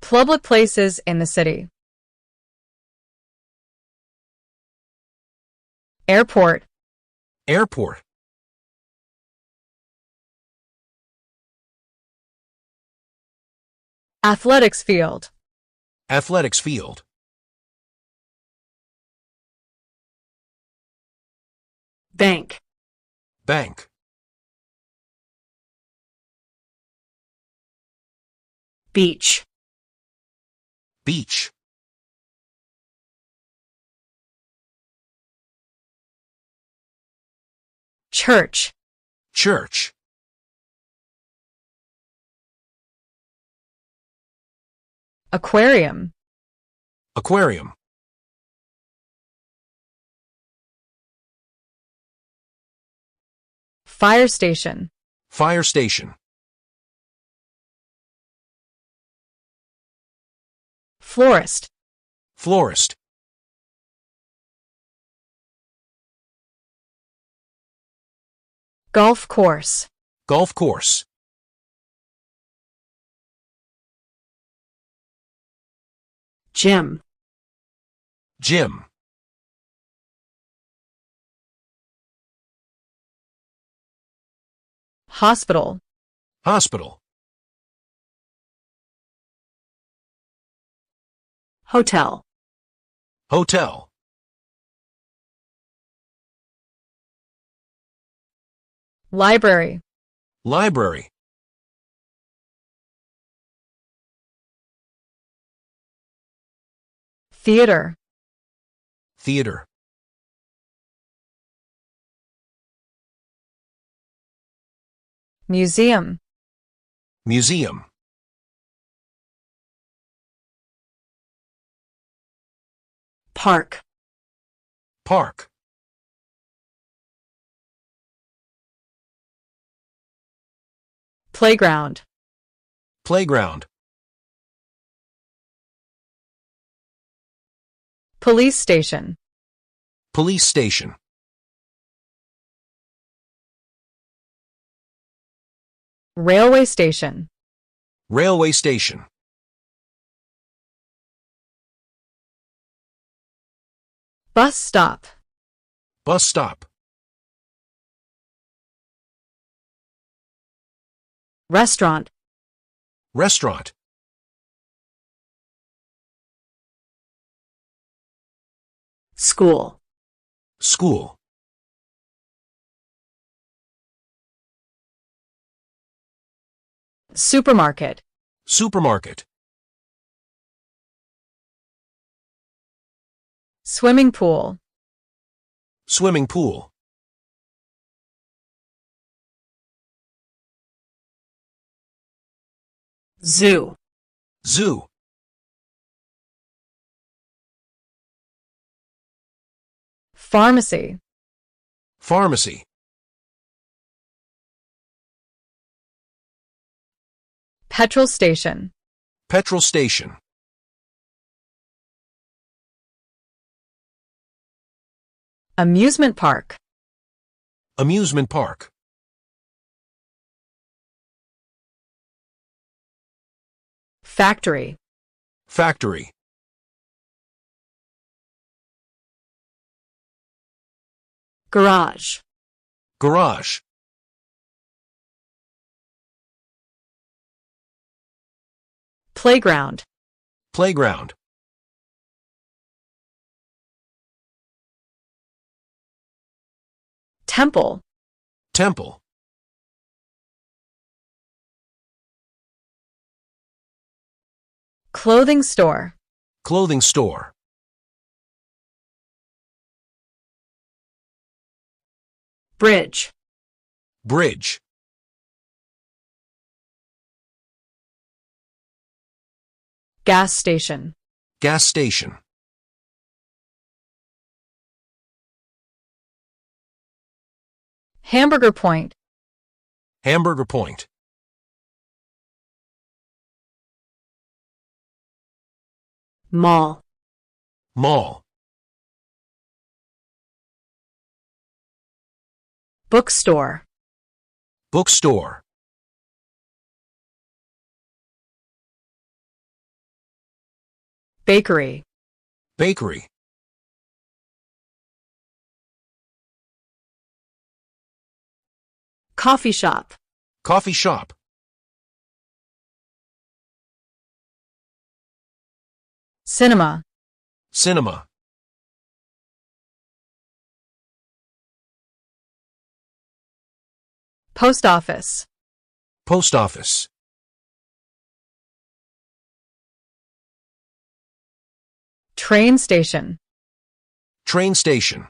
Public places in the city. Airport. Airport. Athletics field. Athletics field. Bank. Bank. Beach. Beach. Church. Church. Aquarium. Aquarium. Fire station. Fire station. Florist. Florist. Golf course. Golf course. Gym. Gym. Hospital. Hospital. Hotel. Hotel. Library. Library. Theater. Theater. Museum. Museum. Park. Park. Playground. Playground. Police station. Police station. Railway station. Railway station. Bus stop. Bus stop. Restaurant. Restaurant. School. School. Supermarket. Supermarket. Swimming pool. Swimming pool. Zoo. Zoo. Pharmacy. Pharmacy. Petrol station. Petrol station. Amusement park. Amusement park. Factory. Factory. Garage. Garage. Playground. Playground. Temple. Temple. Clothing store. Clothing store. Bridge. Bridge. Gas station. Gas station. Hamburger point. Hamburger point. Mall. Mall. Bookstore. Bookstore. bakery, bakery, coffee shop, coffee shop, cinema, cinema, post office, post office, train station, train station,